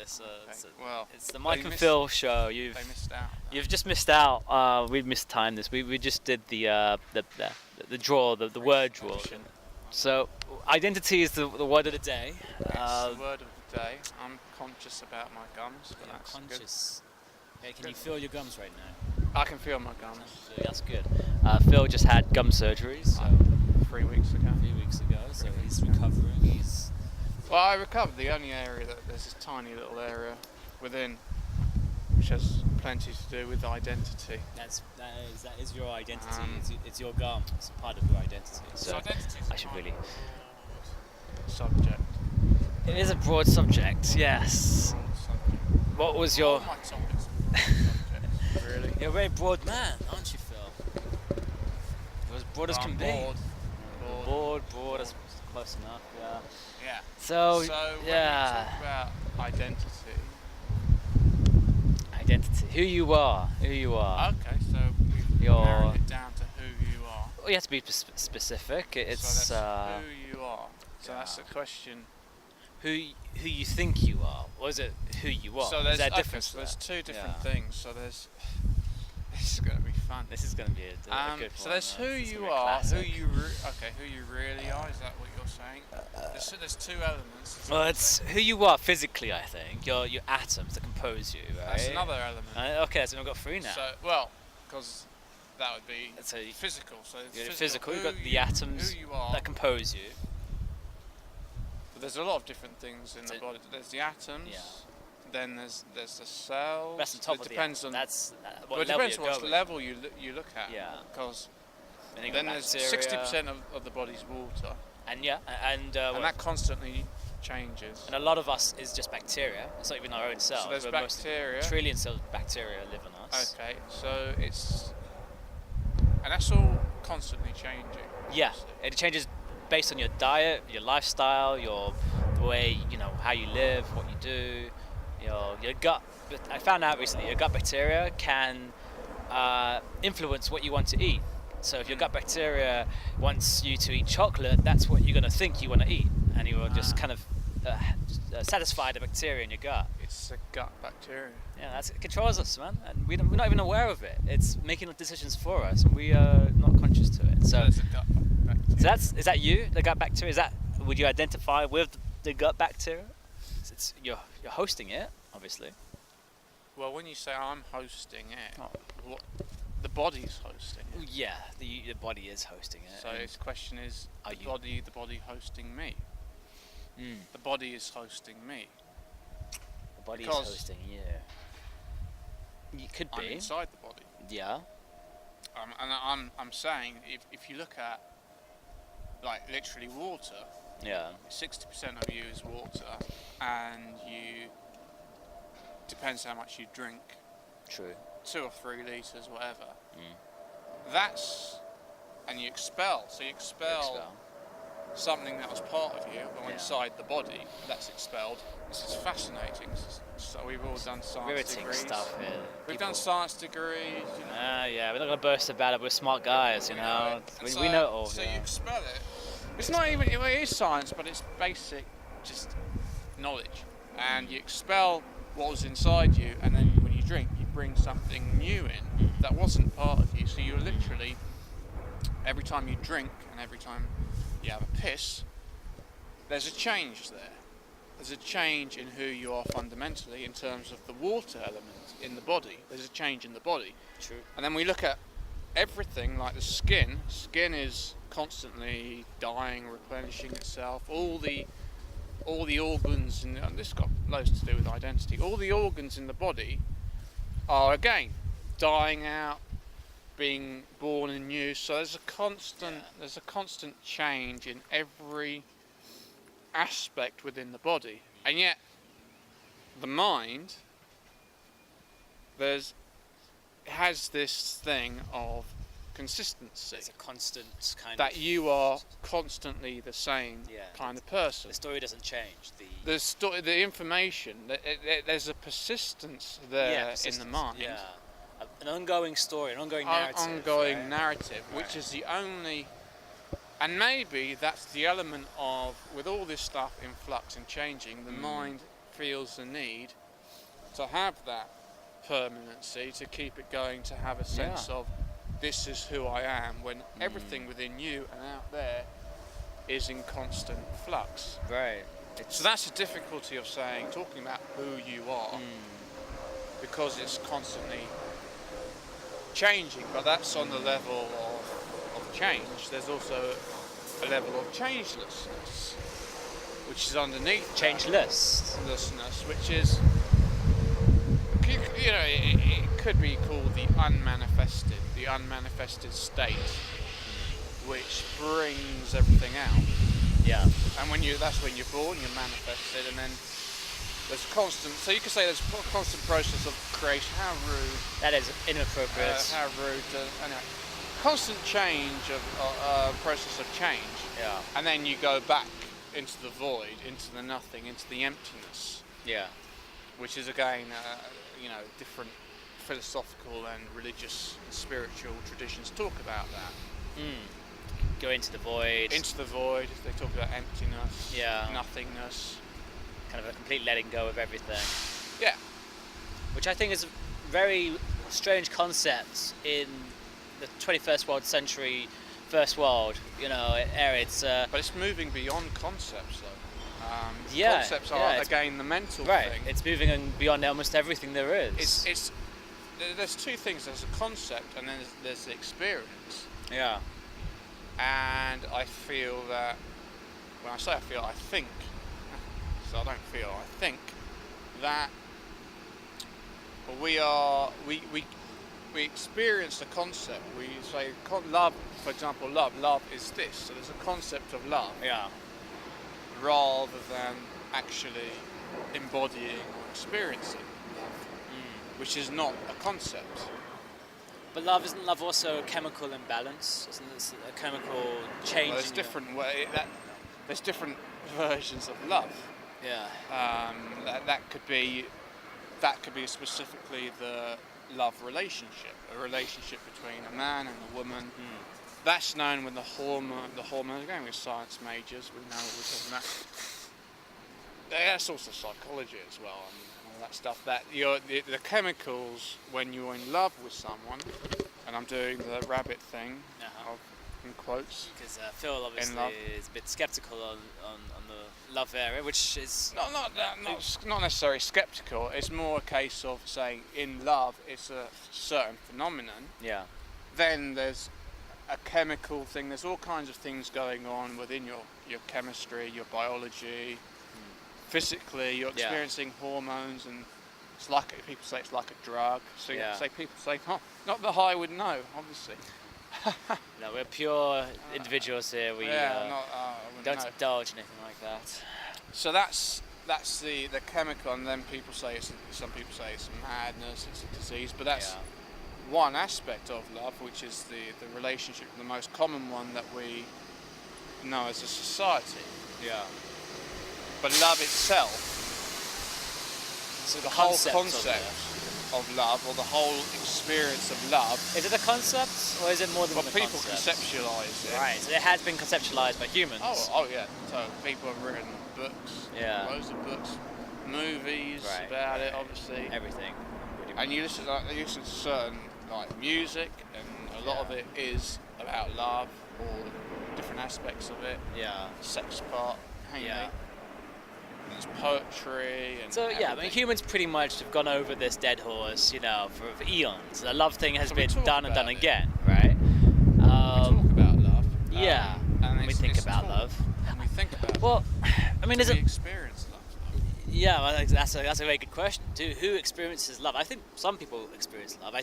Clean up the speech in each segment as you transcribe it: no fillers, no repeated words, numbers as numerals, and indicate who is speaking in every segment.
Speaker 1: So
Speaker 2: Well,
Speaker 1: it's the Mike and Phil show.
Speaker 2: They missed out.
Speaker 1: You've just missed out. We mistimed this. We just did the draw, the word draw. So identity is the word of the day.
Speaker 2: It's the word of the day. I'm conscious about my gums, but that's
Speaker 1: conscious. Okay, can you feel your gums right now?
Speaker 2: I can feel my gums.
Speaker 1: That's good. Phil just had gum surgery, so
Speaker 2: 3 weeks ago.
Speaker 1: 3 weeks ago, so he's recovering.
Speaker 2: Well, I recovered. The only area there's this tiny little area within, which has plenty to do with identity.
Speaker 1: That is your identity. It's your gum. It's a part of your identity. So I should really.
Speaker 2: Subject.
Speaker 1: It is a broad subject. Yes. What was your?
Speaker 2: All my topics. Really?
Speaker 1: You're a very broad man, aren't you, Phil? You're as broad as can be. Broad. That's close enough. Yeah.
Speaker 2: Yeah.
Speaker 1: So
Speaker 2: when
Speaker 1: yeah.
Speaker 2: we talk about identity.
Speaker 1: Who you are.
Speaker 2: Okay, so we've narrowed it down to who you are.
Speaker 1: Well, you have to be specific. It's
Speaker 2: so that's who you are. So that's the question.
Speaker 1: Who you think you are, or is it who you are?
Speaker 2: So there's
Speaker 1: a difference.
Speaker 2: So there's two different things. So there's. This is going to be fun.
Speaker 1: This is going to be a good one.
Speaker 2: So there's who you are, who you really are. Is that what you're saying? There's two elements.
Speaker 1: Well, it's who you are physically. I think your atoms that compose you. Right?
Speaker 2: That's another element.
Speaker 1: Okay, so we've got three now.
Speaker 2: So because that would be physical. So
Speaker 1: physical. You've got the atoms that compose you.
Speaker 2: But there's a lot of different things in the body. There's the atoms. Yeah. Then there's the cells.
Speaker 1: That's on top
Speaker 2: it
Speaker 1: of
Speaker 2: depends
Speaker 1: on.
Speaker 2: That's
Speaker 1: what
Speaker 2: it depends what level you look at.
Speaker 1: Yeah.
Speaker 2: Because
Speaker 1: then
Speaker 2: there's 60% of the body's water.
Speaker 1: And
Speaker 2: and that constantly changes.
Speaker 1: And a lot of us is just bacteria. It's not even our own cells.
Speaker 2: So there's bacteria.
Speaker 1: Trillions of bacteria live on us.
Speaker 2: Okay, so and that's all constantly changing.
Speaker 1: Yeah, it changes based on your diet, your lifestyle, the way how you live, what you do. Your gut. I found out recently your gut bacteria can influence what you want to eat. So if your gut bacteria wants you to eat chocolate, that's what you're going to think you want to eat, and you will just kind of satisfy the bacteria in your gut.
Speaker 2: It's a gut bacteria.
Speaker 1: Yeah, it controls us, man, and we're not even aware of it. It's making decisions for us, and we are not conscious to it. So
Speaker 2: it's a gut bacteria.
Speaker 1: So is that you, the gut bacteria? Would you identify with the gut bacteria? You're hosting it, obviously.
Speaker 2: Well, when you say I'm hosting it, the body's hosting it.
Speaker 1: Yeah, the body is hosting it.
Speaker 2: So the question is, the body hosting me? The body is hosting me.
Speaker 1: The body is hosting you. You could be.
Speaker 2: I'm inside the body.
Speaker 1: Yeah.
Speaker 2: And I'm saying, if you look at, like, literally water.
Speaker 1: Yeah.
Speaker 2: 60% of you is water, and depends how much you drink.
Speaker 1: True.
Speaker 2: 2 or 3 litres, whatever. And you expel. So you expel something that was part of you, or inside the body, that's expelled. This is fascinating. So we've all done science degrees.
Speaker 1: Stuff here.
Speaker 2: We've done science degrees.
Speaker 1: Yeah, we're not going to boast about it. We're smart guys, we know it all.
Speaker 2: So you expel it. It's not even, it is science, but it's basic, just knowledge. And you expel what was inside you, and then when you drink, you bring something new in that wasn't part of you. So you're literally, every time you drink and every time you have a piss, there's a change there. There's a change in who you are fundamentally in terms of the water element in the body. There's a change in the body.
Speaker 1: True. And
Speaker 2: then we look at everything like the skin. Skin is constantly dying, replenishing itself. All the organs, and this got loads to do with identity. All the organs in the body are again dying out, being born anew. So there's a constant change in every aspect within the body, and yet the mind has this thing of consistency.
Speaker 1: It's a constant kind
Speaker 2: that you are constantly the same kind of person.
Speaker 1: The story doesn't change.
Speaker 2: The information, there's a persistence there in the mind.
Speaker 1: Yeah, an ongoing story, an ongoing
Speaker 2: narrative. Which is the only. And maybe that's the element of, with all this stuff in flux and changing, the mind feels the need to have that permanency, to keep it going, to have a sense of this is who I am, when everything within you and out there is in constant flux.
Speaker 1: Right.
Speaker 2: So that's the difficulty of talking about who you are, because it's constantly changing, but that's on the level of change. There's also a level of changelessness, which is underneath changelessness, which is, it could be called the unmanifested state, which brings everything out.
Speaker 1: Yeah.
Speaker 2: And that's when you're born, you're manifested, and then there's constant. So you could say there's a constant process of creation. How rude.
Speaker 1: That is inappropriate.
Speaker 2: How rude. Anyway, constant change of process of change.
Speaker 1: Yeah.
Speaker 2: And then you go back into the void, into the nothing, into the emptiness.
Speaker 1: Yeah.
Speaker 2: Which is again, different philosophical and religious and spiritual traditions talk about that.
Speaker 1: Go into the void.
Speaker 2: Into the void. They talk about emptiness.
Speaker 1: Yeah.
Speaker 2: Nothingness.
Speaker 1: Kind of a complete letting go of everything.
Speaker 2: Yeah.
Speaker 1: Which I think is a very strange concept in the 21st century, first world, area. It's
Speaker 2: but it's moving beyond concepts, though.
Speaker 1: Yeah.
Speaker 2: Concepts are again the mental
Speaker 1: right.
Speaker 2: thing.
Speaker 1: It's moving beyond almost everything there is.
Speaker 2: There's two things. There's a concept, and then there's the experience.
Speaker 1: Yeah.
Speaker 2: And I feel that when I say I feel, I think. So I don't feel. I think that we experience the concept. We say love, for example, love is this. So there's a concept of love.
Speaker 1: Yeah.
Speaker 2: Rather than actually embodying or experiencing love, which is not a concept.
Speaker 1: But isn't love also a chemical imbalance? Isn't it a chemical change?
Speaker 2: Well, there's different there's different versions of love.
Speaker 1: Yeah.
Speaker 2: That could be specifically the love relationship, a relationship between a man and a woman. That's known with the hormone. Again, with science majors, we know what we're talking about. That's also psychology as well, and all that stuff. That the chemicals when you're in love with someone, and I'm doing the rabbit thing, in quotes.
Speaker 1: Because Phil obviously is a bit sceptical on the love area, which is
Speaker 2: not necessarily sceptical. It's more a case of saying in love it's a certain phenomenon.
Speaker 1: Yeah.
Speaker 2: Then there's a chemical thing. There's all kinds of things going on within your chemistry, your biology. Physically, you're experiencing hormones, and it's like people say it's like a drug. So people say, not that I would know, obviously.
Speaker 1: No, we're pure individuals here. We don't indulge anything like that.
Speaker 2: So that's the chemical, and then some people say it's madness, it's a disease, but that's one aspect of love, which is the relationship, the most common one that we know as a society.
Speaker 1: Yeah.
Speaker 2: But love itself,
Speaker 1: so
Speaker 2: the whole concept of love, or the whole experience of love.
Speaker 1: Is it a concept, or is it more than a concept?
Speaker 2: Well, people conceptualise it.
Speaker 1: Right, so it has been conceptualised by humans.
Speaker 2: Oh yeah. So people have written books, loads of books, movies about it, obviously.
Speaker 1: Everything.
Speaker 2: And you listen to certain music, and a lot of it is about love, or different aspects of it.
Speaker 1: Yeah.
Speaker 2: Sex part, mainly. Yeah. There's poetry and
Speaker 1: so
Speaker 2: everything.
Speaker 1: I mean, humans pretty much have gone over this dead horse, for eons. The love thing has been done and done again, right?
Speaker 2: We talk about love.
Speaker 1: And we think about love.
Speaker 2: And we think about
Speaker 1: well, I mean, is it
Speaker 2: experience love?
Speaker 1: Yeah, well, that's a very good question too. Who experiences love? I think some people experience love.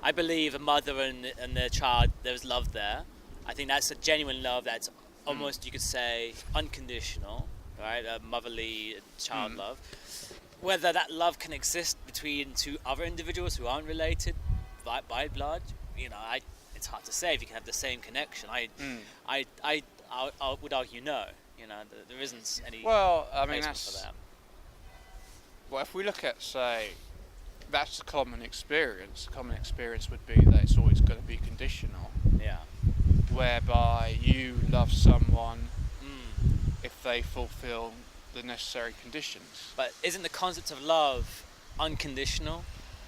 Speaker 1: I believe a mother and their child, there's love there. I think that's a genuine love that's almost, you could say, unconditional. Right, a motherly child love. Whether that love can exist between two other individuals who aren't related by blood, it's hard to say if you can have the same connection. I would argue no. There isn't any.
Speaker 2: Well, I mean that's.
Speaker 1: For that.
Speaker 2: Well, if we look at, say, that's a common experience. A common experience would be that it's always going to be conditional.
Speaker 1: Yeah.
Speaker 2: Whereby you love someone if they fulfill the necessary conditions.
Speaker 1: But isn't the concept of love unconditional?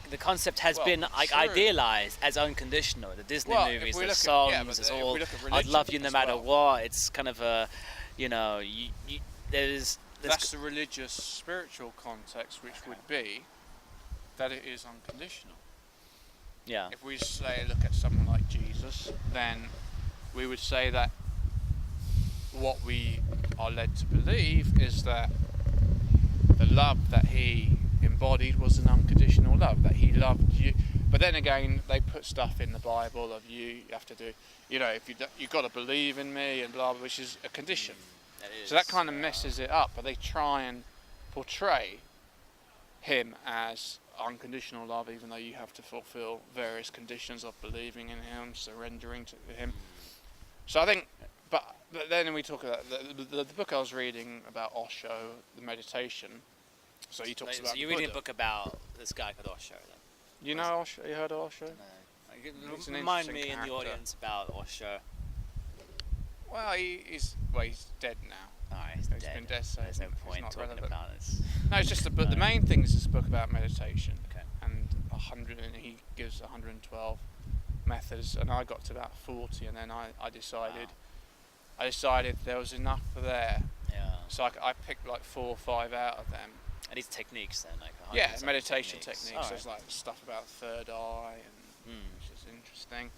Speaker 1: The concept has been like
Speaker 2: true.
Speaker 1: idealized as unconditional. The Disney
Speaker 2: Well, if
Speaker 1: movies,
Speaker 2: we
Speaker 1: the
Speaker 2: look at-
Speaker 1: songs,
Speaker 2: yeah, but
Speaker 1: it's
Speaker 2: if we
Speaker 1: all
Speaker 2: look at
Speaker 1: "I'd
Speaker 2: religion
Speaker 1: love you no
Speaker 2: as
Speaker 1: matter
Speaker 2: well.
Speaker 1: what." It's kind of a, there's
Speaker 2: That's the religious, spiritual context, which would be that it is unconditional.
Speaker 1: yeah.
Speaker 2: If we say look at someone like Jesus, then we would say that what we are led to believe is that the love that he embodied was an unconditional love, that he loved you. But then again, they put stuff in the Bible of you have to do, if you've got to believe in me and blah, blah, which is a condition. So that kind of messes it up. But they try and portray him as unconditional love, even though you have to fulfill various conditions of believing in him, surrendering to him. So I think, but then we talk about the book I was reading about Osho, the meditation. So he talks about.
Speaker 1: So you're reading a book about this guy called Osho. Then.
Speaker 2: You know Osho? You heard of Osho?
Speaker 1: No.
Speaker 2: He's an
Speaker 1: Remind
Speaker 2: interesting
Speaker 1: me in the
Speaker 2: character.
Speaker 1: audience about Osho.
Speaker 2: Well, he's dead now.
Speaker 1: Oh, he's
Speaker 2: He's
Speaker 1: dead.
Speaker 2: been dead, so
Speaker 1: There's no
Speaker 2: it's
Speaker 1: point
Speaker 2: not
Speaker 1: talking
Speaker 2: relevant.
Speaker 1: about this.
Speaker 2: No, it's just the book. The main thing is this book about meditation.
Speaker 1: Okay.
Speaker 2: And he gives 112 methods, and I got to about 40, and then I decided there was enough there.
Speaker 1: Yeah.
Speaker 2: So I picked like 4 or 5 out of them.
Speaker 1: And these techniques then, like
Speaker 2: Yeah,
Speaker 1: 100
Speaker 2: meditation techniques.
Speaker 1: Alright.
Speaker 2: There's like stuff about third eye, and which is interesting.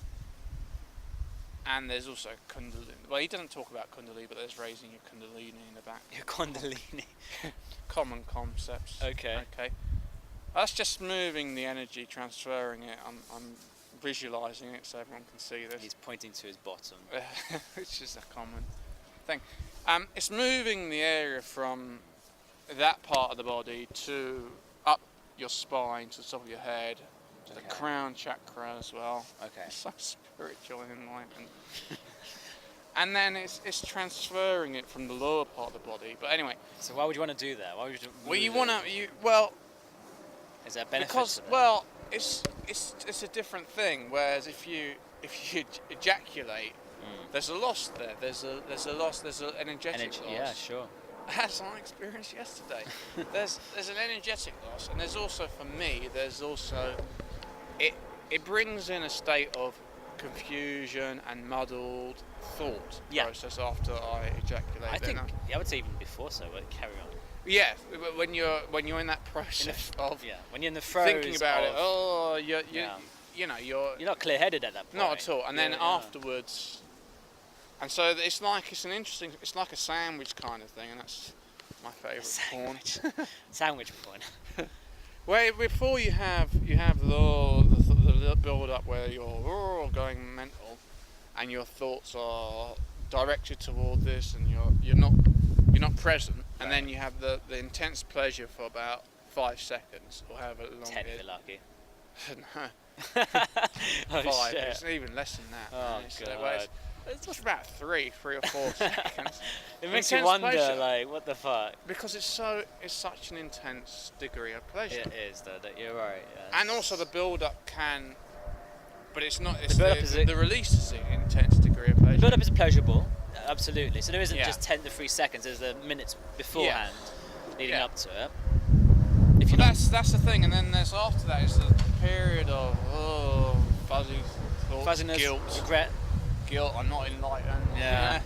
Speaker 2: And there's also Kundalini. Well, he doesn't talk about Kundalini, but there's raising your Kundalini in the back.
Speaker 1: Your Kundalini.
Speaker 2: Common concepts.
Speaker 1: Okay.
Speaker 2: That's just moving the energy, transferring it. I'm visualising it so everyone can see this.
Speaker 1: He's pointing to his bottom.
Speaker 2: Which is a common thing. It's moving the area from that part of the body to up your spine, to the top of your head, to the crown chakra as well.
Speaker 1: Okay.
Speaker 2: It's so spiritual and enlightened. And then it's transferring it from the lower part of the body. But anyway.
Speaker 1: So why would you want to do that? Why would you?
Speaker 2: Well, you
Speaker 1: move
Speaker 2: want
Speaker 1: it?
Speaker 2: to.
Speaker 1: Is there benefits
Speaker 2: Because
Speaker 1: to that?
Speaker 2: well, it's a different thing. Whereas if you ejaculate, there's a loss there. There's an energetic
Speaker 1: energy.
Speaker 2: loss.
Speaker 1: Yeah, sure.
Speaker 2: As I experienced yesterday. there's an energetic loss, and there's also, for me, it brings in a state of confusion and muddled thought process after I ejaculate.
Speaker 1: I think I would say even before, so but carry on.
Speaker 2: Yeah, when you're in that process of
Speaker 1: when you're in the throes
Speaker 2: thinking about
Speaker 1: of,
Speaker 2: it, oh, you're
Speaker 1: you're not clear-headed at that point.
Speaker 2: not at all. And then
Speaker 1: Yeah.
Speaker 2: afterwards, and so it's like it's like a sandwich kind of thing, and that's my favourite porn.
Speaker 1: Sandwich porn.
Speaker 2: Where before you have the build up where you're going mental, and your thoughts are directed toward this, and you're not present, and then you have the intense pleasure for about 5 seconds, or however long
Speaker 1: 10
Speaker 2: it
Speaker 1: if
Speaker 2: is.
Speaker 1: you're lucky.
Speaker 2: No,
Speaker 1: Oh,
Speaker 2: 5.
Speaker 1: shit.
Speaker 2: It's even less than that.
Speaker 1: Oh, God.
Speaker 2: It's just about 3 or 4 seconds.
Speaker 1: It makes you
Speaker 2: Intense
Speaker 1: wonder,
Speaker 2: pleasure.
Speaker 1: like, what the fuck?
Speaker 2: Because it's such an intense degree of pleasure.
Speaker 1: It is, though. That you're right. Yeah.
Speaker 2: And also the build-up can, but it's not.
Speaker 1: The build-up is
Speaker 2: the release is an intense degree of pleasure.
Speaker 1: The build-up is pleasurable, absolutely. So there isn't
Speaker 2: Yeah.
Speaker 1: just 10 to 3 seconds. There's the minutes beforehand leading
Speaker 2: Yeah.
Speaker 1: up to it.
Speaker 2: But that's the thing, and then there's after that is the period of fuzzy thoughts,
Speaker 1: Fuzziness,
Speaker 2: guilt. I'm not enlightened.
Speaker 1: Yeah.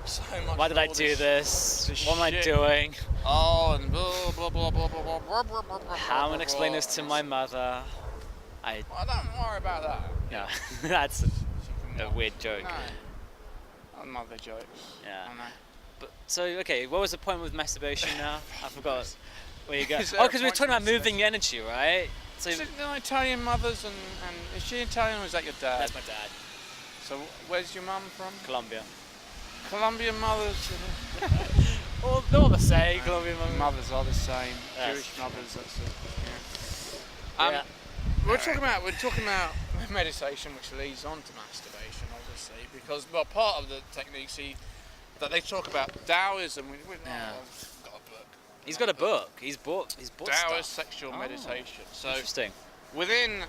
Speaker 2: So much.
Speaker 1: Why did I
Speaker 2: all
Speaker 1: do this?
Speaker 2: this
Speaker 1: What am I
Speaker 2: shit.
Speaker 1: doing?
Speaker 2: Oh, and blah blah blah blah blah blah blah blah blah.
Speaker 1: How am I going to explain this to my mother?
Speaker 2: Well, don't worry about that.
Speaker 1: No, that's
Speaker 2: She can
Speaker 1: a
Speaker 2: watch.
Speaker 1: weird joke.
Speaker 2: No. Mother jokes.
Speaker 1: Yeah.
Speaker 2: I know.
Speaker 1: But, so, okay, what was the point with masturbation now? I forgot where you go.
Speaker 2: Is there
Speaker 1: Oh,
Speaker 2: a
Speaker 1: because we were
Speaker 2: point
Speaker 1: talking
Speaker 2: to
Speaker 1: about moving the energy, right? So
Speaker 2: Is it the Italian mothers and is she Italian or is that your dad?
Speaker 1: that's my dad,
Speaker 2: So where's your mum from?
Speaker 1: Colombia.
Speaker 2: Colombian mothers.
Speaker 1: All the same, Colombian
Speaker 2: Mothers are the same.
Speaker 1: Yes.
Speaker 2: Jewish mothers. That's it. Yeah.
Speaker 1: Yeah.
Speaker 2: We're talking about meditation, which leads on to masturbation, obviously, because part of the techniques that they talk about Taoism.
Speaker 1: Yeah.
Speaker 2: I've got a book.
Speaker 1: He's got a book. He's bought
Speaker 2: Taoist
Speaker 1: stuff.
Speaker 2: sexual
Speaker 1: Oh.
Speaker 2: meditation. So
Speaker 1: Interesting.
Speaker 2: within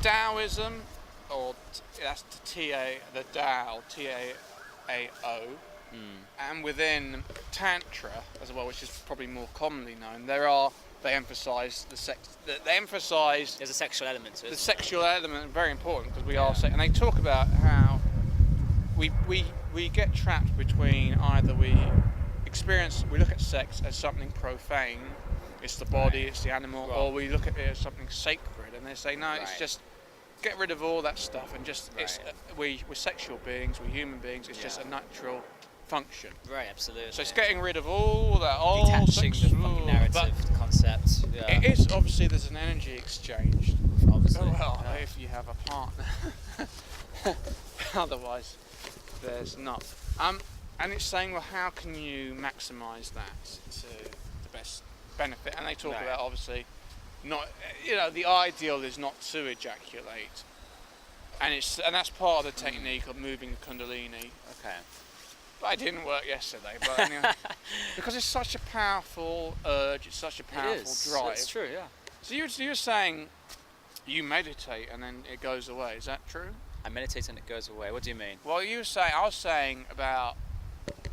Speaker 2: Taoism, or that's the Tao, T-A-A-O, And within Tantra as well, which is probably more commonly known, they emphasise the sex. They emphasise
Speaker 1: There's a sexual element to it.
Speaker 2: the
Speaker 1: isn't there?
Speaker 2: sexual element, very important, because we
Speaker 1: Yeah.
Speaker 2: are and they talk about how we get trapped between either we look at sex as something profane, it's the body, it's the animal,
Speaker 1: Right.
Speaker 2: or we look at it as something sacred, and they say no, it's
Speaker 1: Right.
Speaker 2: just get rid of all that stuff and just
Speaker 1: Right.
Speaker 2: we're sexual beings, we're human beings, it's just a
Speaker 1: Yeah.
Speaker 2: natural function.
Speaker 1: Right, absolutely.
Speaker 2: So it's getting rid of all that
Speaker 1: detaching
Speaker 2: sex,
Speaker 1: the fucking narrative concept. Yeah.
Speaker 2: It is obviously there's an energy exchange.
Speaker 1: Obviously.
Speaker 2: Well,
Speaker 1: yeah.
Speaker 2: if you have a partner. Otherwise, there's not. And it's saying, well, how can you maximise that to the best benefit? And they talk
Speaker 1: Right.
Speaker 2: about obviously not, the ideal is not to ejaculate, and that's part of the technique of moving the Kundalini.
Speaker 1: Okay.
Speaker 2: But it didn't work yesterday. But anyway, because it's such a powerful urge, it's such a powerful
Speaker 1: It is.
Speaker 2: drive.
Speaker 1: It's true, yeah.
Speaker 2: So you're saying you meditate and then it goes away. Is that true?
Speaker 1: I meditate and it goes away. What do you mean?
Speaker 2: Well, I was saying about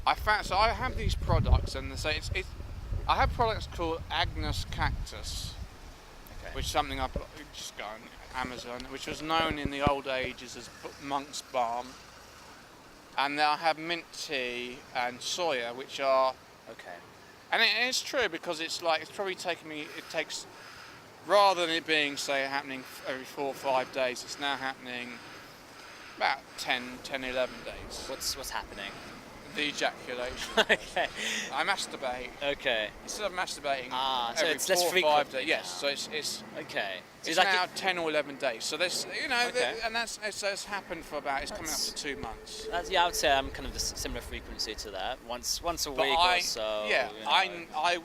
Speaker 2: I have these products and they say I have products called Agnus Cactus,
Speaker 1: Okay.
Speaker 2: which is something I just go on Amazon, which was known in the old ages as monk's balm. And then I have mint tea and soya, which are,
Speaker 1: Okay.
Speaker 2: and it's true because it's probably it takes, rather than it being, say, happening every 4 or 5 days, it's now happening about 10, 11 days.
Speaker 1: What's happening?
Speaker 2: The ejaculation.
Speaker 1: Okay.
Speaker 2: I masturbate.
Speaker 1: Okay.
Speaker 2: Instead of masturbating
Speaker 1: So
Speaker 2: every
Speaker 1: it's less
Speaker 2: 4 or 5
Speaker 1: frequent
Speaker 2: days.
Speaker 1: now.
Speaker 2: Yes, so it's
Speaker 1: Okay. So
Speaker 2: it's
Speaker 1: like
Speaker 2: now 10 or 11 days. So there's,
Speaker 1: Okay.
Speaker 2: and it's happened for it's coming up to 2 months.
Speaker 1: I would say I'm kind of the similar frequency to that. Once a
Speaker 2: But
Speaker 1: week or so.
Speaker 2: yeah,
Speaker 1: you know.
Speaker 2: I,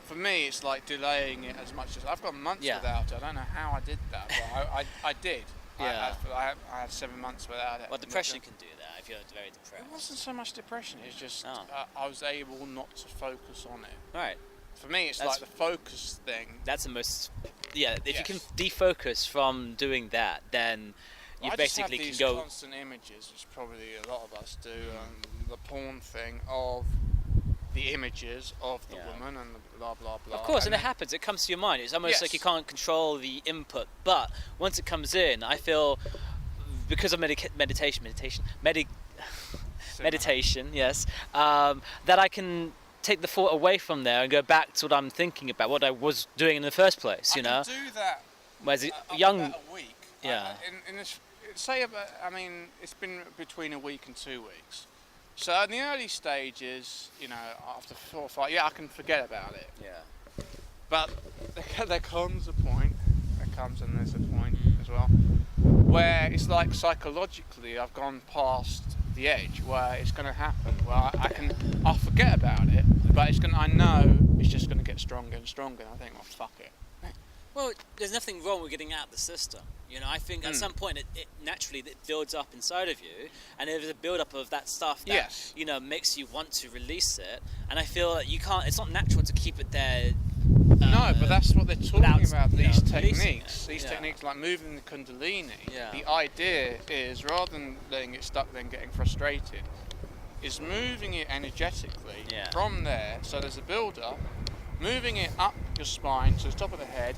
Speaker 2: for me, it's like delaying it as much as I've got months
Speaker 1: Yeah.
Speaker 2: without it. I don't know how I did that, but I did.
Speaker 1: Yeah.
Speaker 2: I had 7 months without it.
Speaker 1: Well, depression can do that if you're very depressed.
Speaker 2: It wasn't so much depression. It's just
Speaker 1: Oh.
Speaker 2: I was able not to focus on it.
Speaker 1: Right.
Speaker 2: For me, it's
Speaker 1: That's-
Speaker 2: like the focus thing.
Speaker 1: That's the most. Yeah. If you can
Speaker 2: Yes.
Speaker 1: defocus from doing that, then you
Speaker 2: I
Speaker 1: basically
Speaker 2: just have these
Speaker 1: can go.
Speaker 2: constant images, which probably a lot of us do. The porn thing of the images of the
Speaker 1: Yeah.
Speaker 2: woman and the blah blah blah.
Speaker 1: Of course, and it
Speaker 2: then-
Speaker 1: happens. It comes to your mind. It's almost like you
Speaker 2: Yes.
Speaker 1: can't control the input. But once it comes in, I feel because of meditation, yes, that I can take the thought away from there and go back to what I'm thinking about, what I was doing in the first place. You know,
Speaker 2: I can do that.
Speaker 1: whereas
Speaker 2: Up
Speaker 1: young,
Speaker 2: about a week.
Speaker 1: Yeah.
Speaker 2: In this, say about, I mean, it's been between a week and 2 weeks. So in the early stages, after 4 or 5, I can forget about it.
Speaker 1: yeah,
Speaker 2: But there comes a point, and there's a point as well, where it's like psychologically I've gone past the edge where it's going to happen. Where I'll forget about it, but I know it's just going to get stronger and stronger. And I think, well, fuck it.
Speaker 1: well, there's nothing wrong with getting out of the system. You know, I think at some point it naturally it builds up inside of you, and there's a build-up of that stuff that
Speaker 2: Yes.
Speaker 1: makes you want to release it. And I feel that you can't. It's not natural to keep it there.
Speaker 2: No, but that's what they're talking
Speaker 1: without,
Speaker 2: about.
Speaker 1: you know,
Speaker 2: These
Speaker 1: releasing
Speaker 2: techniques,
Speaker 1: it.
Speaker 2: these
Speaker 1: Yeah.
Speaker 2: techniques like moving the Kundalini.
Speaker 1: Yeah.
Speaker 2: The idea is rather than letting it stuck, then getting frustrated, is moving it energetically
Speaker 1: Yeah.
Speaker 2: from there. So there's a build-up, moving it up your spine to the top of the head,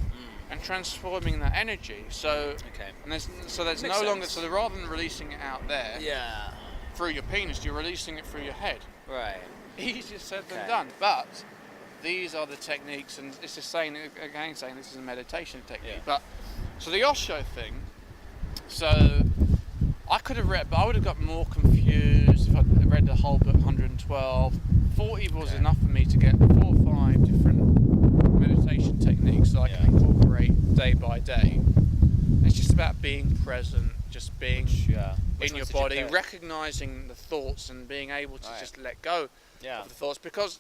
Speaker 2: and transforming that energy. So
Speaker 1: Okay.
Speaker 2: and there's
Speaker 1: Makes
Speaker 2: no longer
Speaker 1: sense.
Speaker 2: rather than releasing it out there
Speaker 1: Yeah.
Speaker 2: through your penis, you're releasing it through your head.
Speaker 1: Right.
Speaker 2: Easier said than
Speaker 1: Okay.
Speaker 2: done, but these are the techniques, and it's just saying this is a meditation technique.
Speaker 1: Yeah.
Speaker 2: But so the Osho thing, so I could have read, but I would have got more confused if I'd read the whole book, 112. 40 was
Speaker 1: Okay.
Speaker 2: enough for me to get 4 or 5 different meditation techniques that I can incorporate day by day. It's just about being present, just being
Speaker 1: Yeah.
Speaker 2: in your body, recognizing the thoughts and being able to
Speaker 1: Right.
Speaker 2: just let go
Speaker 1: Yeah.
Speaker 2: of the thoughts, because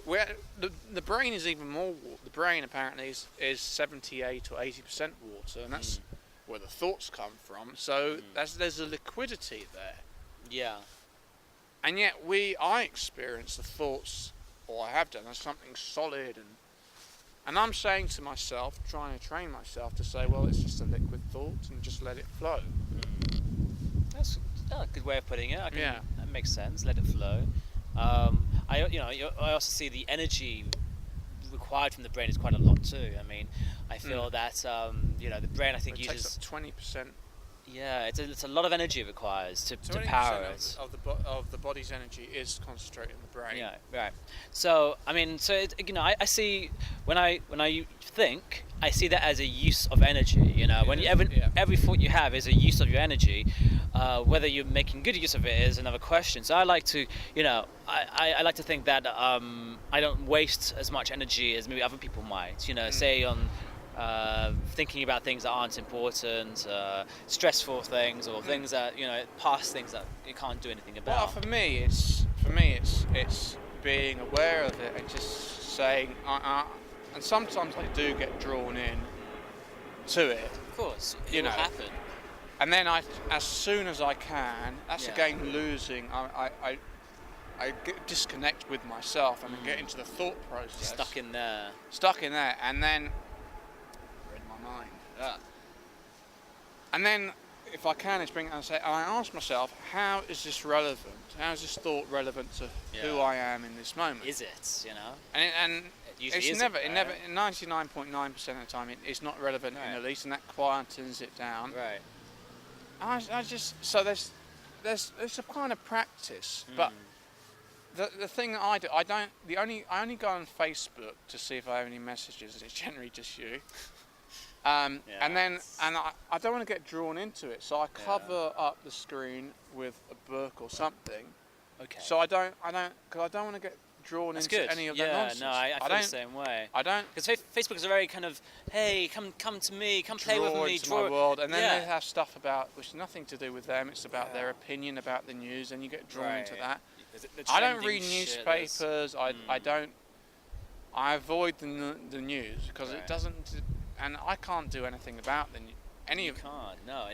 Speaker 2: the brain is even more the brain apparently is 78 or 80% water, and that's where the thoughts come from, so there's a liquidity there,
Speaker 1: Yeah.
Speaker 2: and yet I experience the thoughts, or I have done, as something solid, and I'm saying to myself, trying to train myself to say, well, it's just a liquid thought and just let it flow.
Speaker 1: That's a good way of putting it.
Speaker 2: Yeah.
Speaker 1: That It makes sense. Let it flow. I also see the energy required from the brain is quite a lot too. I mean, I feel that the brain I think
Speaker 2: It takes
Speaker 1: uses
Speaker 2: up 20%.
Speaker 1: yeah, it's a lot of energy it requires to
Speaker 2: 20%
Speaker 1: power it.
Speaker 2: of the body's energy is concentrated in the brain.
Speaker 1: Yeah, right. So I mean, I see when I think, I see that as a use of energy. You know, when every thought you have is a use of your energy. Whether you're making good use of it is another question. So I like to, I like to think that I don't waste as much energy as maybe other people might. Say on thinking about things that aren't important, stressful things, or things that past things that you can't do anything about.
Speaker 2: Well, for me, it's being aware of it and just saying, and sometimes I do get drawn in to it.
Speaker 1: Of course, it will happen.
Speaker 2: And then as soon as I can, that's again losing. I disconnect with myself and get into the thought process.
Speaker 1: Stuck in there,
Speaker 2: and then read my mind. Yeah. And then, if I can, it's I ask myself, how is this relevant? How is this thought relevant to who I am in this moment?
Speaker 1: Is it?
Speaker 2: And it's never, 99.9% of the time, it's not relevant in the least, and that quietens it down.
Speaker 1: Right.
Speaker 2: I just so there's a kind of practice, but the thing that I do, I only go on Facebook to see if I have any messages, and it's generally just you. And I don't want to get drawn into it, so I cover up the screen with a book or something.
Speaker 1: Okay.
Speaker 2: So I don't because I don't want to get drawn into any of that nonsense.
Speaker 1: No, I feel the same way.
Speaker 2: I don't.
Speaker 1: Because Facebook is a very kind of, hey, come to me, come play with me,
Speaker 2: draw into my world, and then they have stuff about which is nothing to do with them. It's about their opinion about the news, and you get drawn into that. I don't read newspapers. I don't. I avoid the news because it doesn't, and I can't do anything about any of it.
Speaker 1: You can't. No,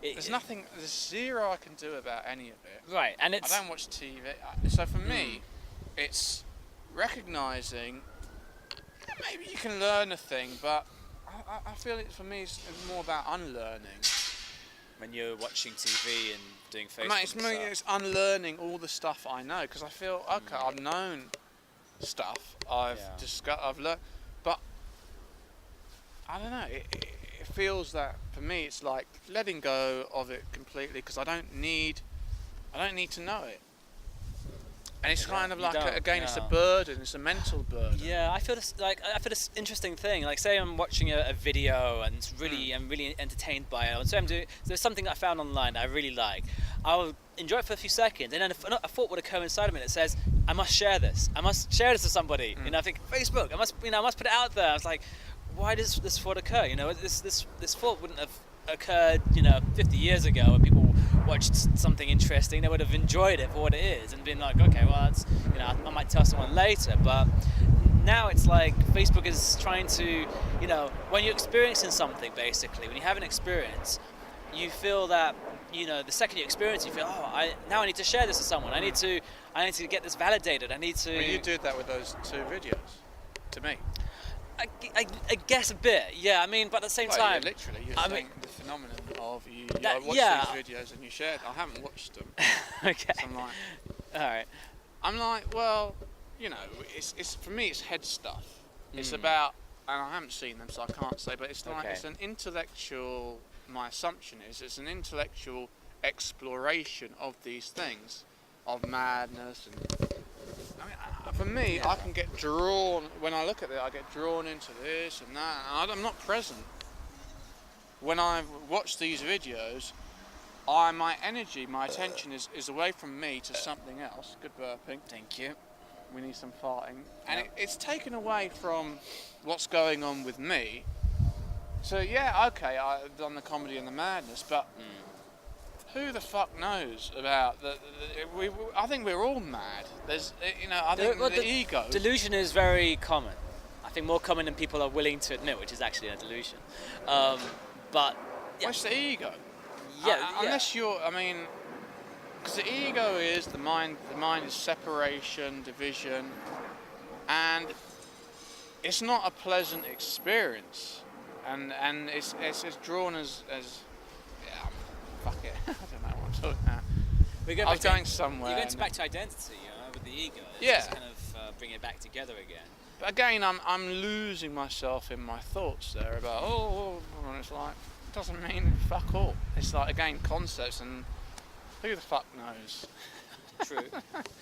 Speaker 2: there's nothing. There's zero I can do about any of it.
Speaker 1: Right, and
Speaker 2: I don't watch TV. So for me, it's recognising maybe you can learn a thing, but I feel for me it's more about unlearning.
Speaker 1: When you're watching TV and doing Facebook,
Speaker 2: it's unlearning all the stuff I know, because I feel I've known stuff, I've learned, but I don't know. It feels that for me it's like letting go of it completely, because I don't need to know it. And it's kind of like it's a burden. It's a mental burden.
Speaker 1: Yeah, I feel this interesting thing. Like, say I'm watching a video and I'm really entertained by it. Or so there's something that I found online that I really like. I'll enjoy it for a few seconds, and then a thought would occur inside of me that says, "I must share this. I must share this to somebody." I think Facebook. I must put it out there. I was like, why does this thought occur? This thought wouldn't have occurred 50 years ago when people watched something interesting. They would have enjoyed it for what it is and been like, okay, well, that's I might tell someone later. But now it's like Facebook is trying to when you're experiencing something, basically when you have an experience, you feel that the second you experience it, you feel, I need to share this with someone. I need to get this validated. I need to.
Speaker 2: Well, you did that with those 2 videos to me.
Speaker 1: I guess a bit, yeah. I mean, but at the same time,
Speaker 2: literally, you're saying the phenomenon of I watched these videos and you shared. I haven't watched them.
Speaker 1: Okay.
Speaker 2: So I'm like,
Speaker 1: all right.
Speaker 2: I'm like, well, it's for me, it's head stuff. It's about, and I haven't seen them, so I can't say. But it's like it's an intellectual. My assumption is it's an intellectual exploration of these things, of madness and. I mean, for me, I can get drawn, when I look at it, I get drawn into this and that, and I'm not present. When I watch these videos, my energy, my attention is away from me to something else. Good burping.
Speaker 1: Thank you.
Speaker 2: We need some farting. And it's taken away from what's going on with me. So okay, I've done the comedy and the madness, but who the fuck knows about I think we're all mad. There's, I think the ego.
Speaker 1: Delusion is very common. I think more common than people are willing to admit, which is actually a delusion. But
Speaker 2: what's the ego?
Speaker 1: Yeah.
Speaker 2: Unless you're, because the ego is the mind. The mind is separation, division, and it's not a pleasant experience. And it's drawn as fuck it. I don't know what I'm talking about.
Speaker 1: We're going
Speaker 2: I was
Speaker 1: back to-
Speaker 2: going somewhere.
Speaker 1: You're going
Speaker 2: and-
Speaker 1: back to identity, with the ego. It's
Speaker 2: Yeah.
Speaker 1: just kind of bring it back together again.
Speaker 2: But again, I'm losing myself in my thoughts there about and it's like it doesn't mean fuck all. It's like again concepts, and who the fuck knows?
Speaker 1: True.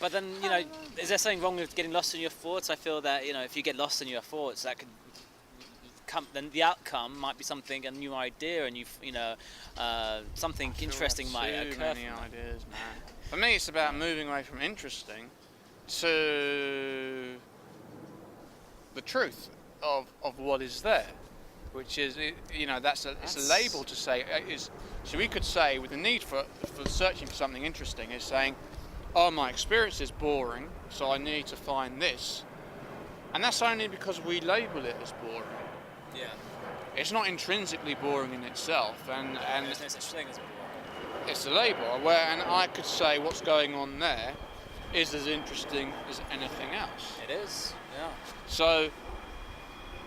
Speaker 1: But then, is there something wrong with getting lost in your thoughts? I feel that, if you get lost in your thoughts, that could then the outcome might be a new idea, and something
Speaker 2: I feel
Speaker 1: interesting might
Speaker 2: too
Speaker 1: occur.
Speaker 2: many ideas, man. For me, it's about moving away from interesting to the truth of what is there, which is it's a label to say so we could say with the need for searching for something interesting is saying, oh, my experience is boring, so I need to find this, and that's only because we label it as boring.
Speaker 1: Yeah.
Speaker 2: It's not intrinsically boring in itself, and
Speaker 1: There's no such thing as boring.
Speaker 2: it's a label and I could say what's going on there is as interesting as anything else.
Speaker 1: It is. Yeah.
Speaker 2: So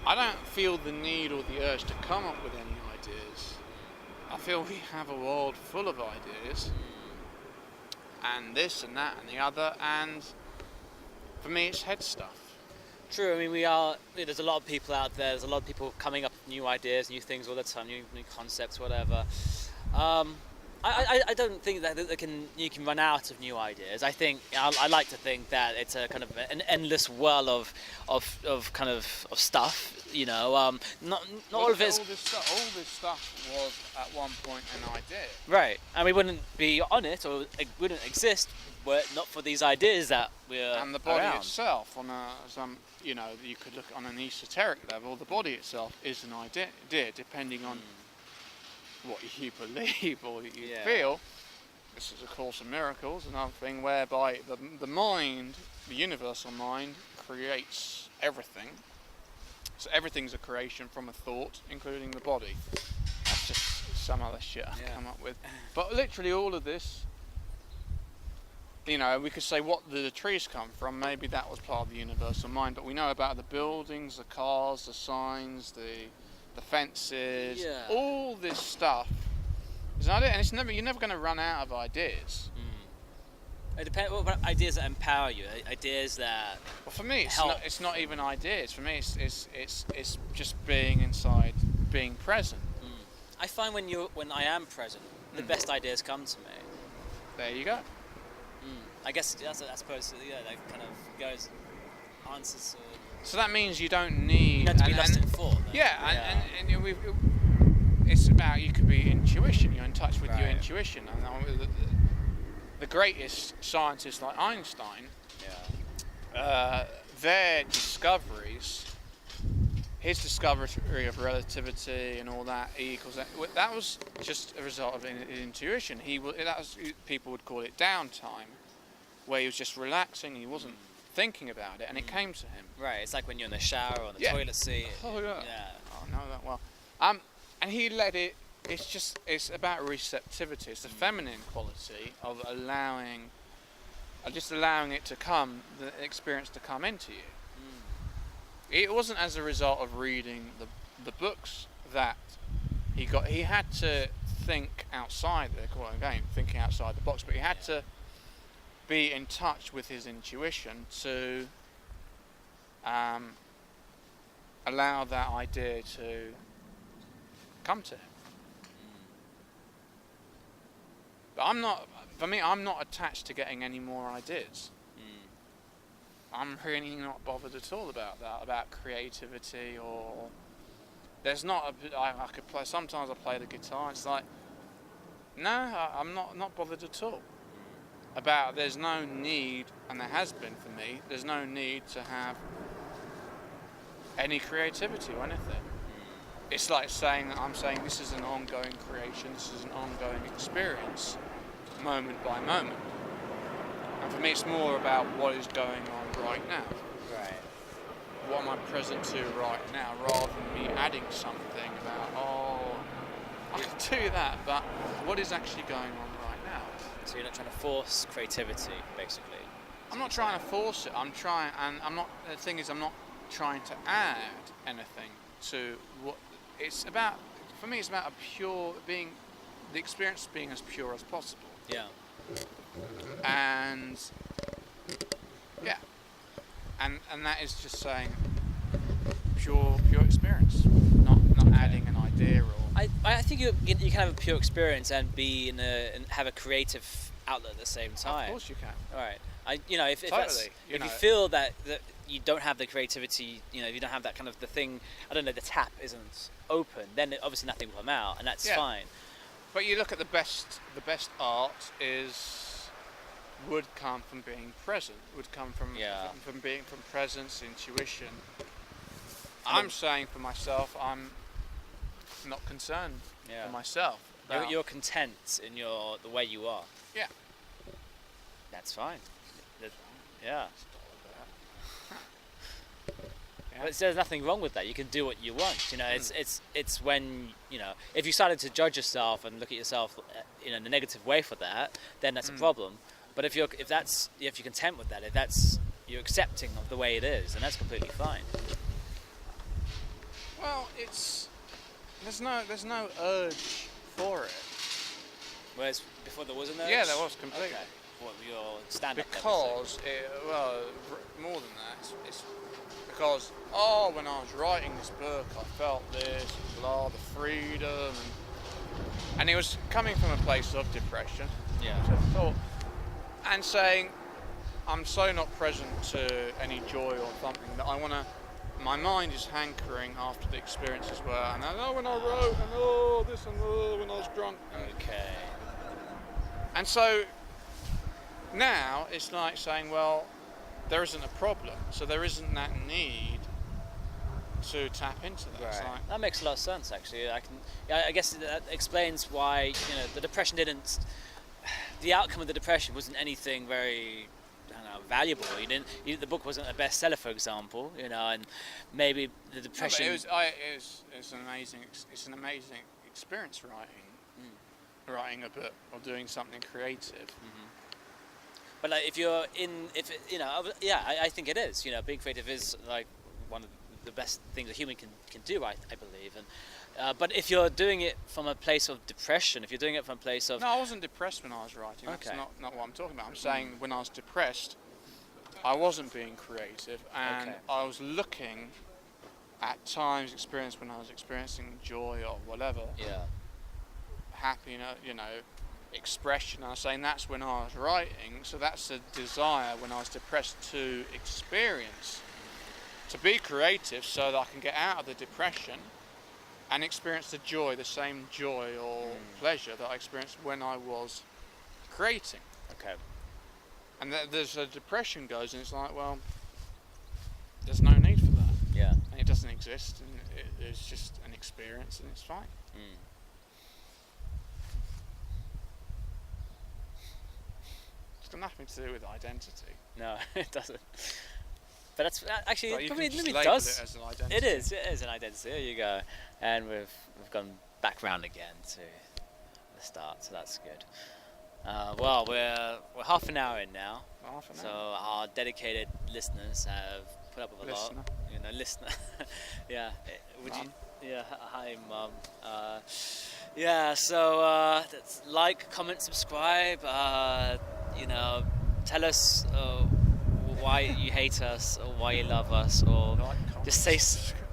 Speaker 2: I don't feel the need or the urge to come up with any ideas. I feel we have a world full of ideas, and this and that and the other, and for me it's head stuff.
Speaker 1: True. I mean, there's a lot of people out there. There's a lot of people coming up with new ideas, new things all the time, new concepts, whatever. I don't think that you can run out of new ideas. I think I like to think that it's a kind of an endless well of kind of stuff. Not all of it.
Speaker 2: All this stuff was at one point an idea.
Speaker 1: Right, and we wouldn't be on it, or it wouldn't exist were it not for these ideas that we're
Speaker 2: And the body
Speaker 1: around.
Speaker 2: itself, you could look on an esoteric level. The body itself is an idea, depending on what you believe or you
Speaker 1: Yeah.
Speaker 2: feel. This is A Course in Miracles, another thing whereby the mind, the universal mind, creates everything. So everything's a creation from a thought, including the body. That's just some other shit I've come up with. But literally all of this, we could say what the trees come from. Maybe that was part of the universal mind. But we know about the buildings, the cars, the signs, the fences, all this stuff. Is an idea, and you're never going to run out of ideas.
Speaker 1: It depends. What about ideas that empower you? Ideas that.
Speaker 2: Well, for me,
Speaker 1: help.
Speaker 2: it's not even ideas. For me, it's just being inside, being present.
Speaker 1: I find when I am present, the best ideas come to me.
Speaker 2: There you go.
Speaker 1: I guess I suppose that kind of goes answers.
Speaker 2: So that means you don't need.
Speaker 1: You have to be lost in thought. Though.
Speaker 2: Yeah, and it's about, you could be intuition. You're in touch with your intuition, and the greatest scientists like Einstein, their discoveries, his discovery of relativity and all that, E equals that, that was just a result of intuition. People would call it downtime, where he was just relaxing. He wasn't thinking about it, and it came to him.
Speaker 1: Right. It's like when you're in the shower or on the toilet seat.
Speaker 2: Oh yeah. I know that well. And he let it. It's about receptivity. It's the feminine quality of just allowing it to come, the experience to come into you. It wasn't as a result of reading the books that he got. He had to think outside thinking outside the box. But he had to be in touch with his intuition to allow that idea to come to him. But I'm not attached to getting any more ideas. I'm really not bothered at all about that, about creativity, or there's not I could play, sometimes I play the guitar, it's like, no, I'm not bothered at all. There's no need, and there has been for me, there's no need to have any creativity or anything. It's like I'm saying this is an ongoing creation, this is an ongoing experience, moment by moment. And for me it's more about what is going on right now.
Speaker 1: Right.
Speaker 2: What am I present to right now, rather than me adding something about, I can do that, but what is actually going on right now?
Speaker 1: So you're not trying to force creativity, basically.
Speaker 2: I'm not trying to force it. The thing is, I'm not trying to add anything to what it's about. For me, it's about the experience being as pure as possible.
Speaker 1: Yeah.
Speaker 2: And yeah, and that is just saying pure experience, not adding an idea or.
Speaker 1: I think you can have a pure experience and and have a creative outlet at the same time.
Speaker 2: Of course you can.
Speaker 1: All right. If
Speaker 2: Totally,
Speaker 1: that's,
Speaker 2: you
Speaker 1: if
Speaker 2: know.
Speaker 1: you feel that you don't have the creativity, if you don't have that kind of the thing, I don't know, the tap isn't open, then obviously nothing will come out, and that's
Speaker 2: Yeah.
Speaker 1: fine.
Speaker 2: But you look at the best art would come from being present, would come from
Speaker 1: Yeah.
Speaker 2: from presence, intuition. I'm saying for myself, I'm not concerned
Speaker 1: Yeah.
Speaker 2: for myself. about-
Speaker 1: You're content in the way you are.
Speaker 2: Yeah.
Speaker 1: That's fine. Yeah.
Speaker 2: Yeah.
Speaker 1: But there's nothing wrong with that. You can do what you want. It's when if you started to judge yourself and look at yourself in a negative way for that, then that's a problem. But if you're content with that, if that's you're accepting of the way it is, then that's completely fine.
Speaker 2: Well, there's no urge for it
Speaker 1: Whereas before there was an urge.
Speaker 2: Yeah, there was completely.
Speaker 1: Okay. What your stand-up?
Speaker 2: because more than that, it's because when I was writing this book, I felt this, blah, the freedom, and it was coming from a place of depression.
Speaker 1: Yeah.
Speaker 2: And saying, I'm so not present to any joy or something that my mind is hankering after the experiences were, and I know when I wrote, and this and when I was drunk.
Speaker 1: Okay.
Speaker 2: And so now it's like saying, well, there isn't a problem, so there isn't that need to tap into that. It's
Speaker 1: Right.
Speaker 2: like,
Speaker 1: That makes a lot of sense, actually. I guess that explains why the depression didn't. The outcome of the depression wasn't anything very, valuable. The book wasn't a bestseller, for example. And maybe the depression.
Speaker 2: no, it's an amazing. It's an amazing experience writing a book or doing something creative.
Speaker 1: But like, I think it is. Being creative is like one of the best things a human can do. I believe. But if you're doing it from a place of depression, if you're doing it from a place of
Speaker 2: No, I wasn't depressed when I was writing. That's
Speaker 1: Okay.
Speaker 2: not what I'm talking about. I'm saying when I was depressed, I wasn't being creative, and
Speaker 1: Okay.
Speaker 2: I was looking at times experienced when I was experiencing joy or whatever,
Speaker 1: yeah,
Speaker 2: happiness, expression. I was saying that's when I was writing. So that's a desire when I was depressed to experience, to be creative, so that I can get out of the depression and experience the same joy or pleasure that I experienced when I was creating.
Speaker 1: okay,
Speaker 2: And there's a depression goes, and it's like, well, there's no need for that.
Speaker 1: yeah.
Speaker 2: And it doesn't exist, and it's just an experience, and it's fine. It's got nothing to do with identity.
Speaker 1: No, it doesn't. But that's actually
Speaker 2: But you
Speaker 1: probably
Speaker 2: can just
Speaker 1: maybe
Speaker 2: label
Speaker 1: it does.
Speaker 2: it as an identity.
Speaker 1: It is an identity. There you go. And we've gone back round again to the start, so that's good. Well, we're half an hour in now,
Speaker 2: Half an
Speaker 1: so
Speaker 2: hour.
Speaker 1: our dedicated listeners have put up with a
Speaker 2: Listener.
Speaker 1: lot. Listener. Yeah. Would
Speaker 2: Mum.
Speaker 1: you? Yeah. Hi, Mum. Yeah. So that's like, comment, subscribe. Tell us why you hate us or why you love us, or
Speaker 2: Like, comment,
Speaker 1: just say.
Speaker 2: subscribe.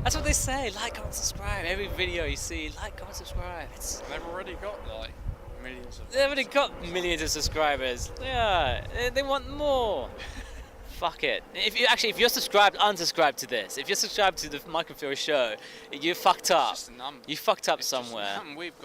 Speaker 1: That's what they say. Like, comment, subscribe. Every video you see, like, comment, subscribe.
Speaker 2: They've already got like millions of.
Speaker 1: They've already got millions of subscribers. Yeah, they want more. Fuck it. If you're subscribed, unsubscribe to this. If you're subscribed to the Mike and Phil show, you fucked up.
Speaker 2: It's just a number.
Speaker 1: You fucked up
Speaker 2: It's just a
Speaker 1: somewhere.
Speaker 2: number. We've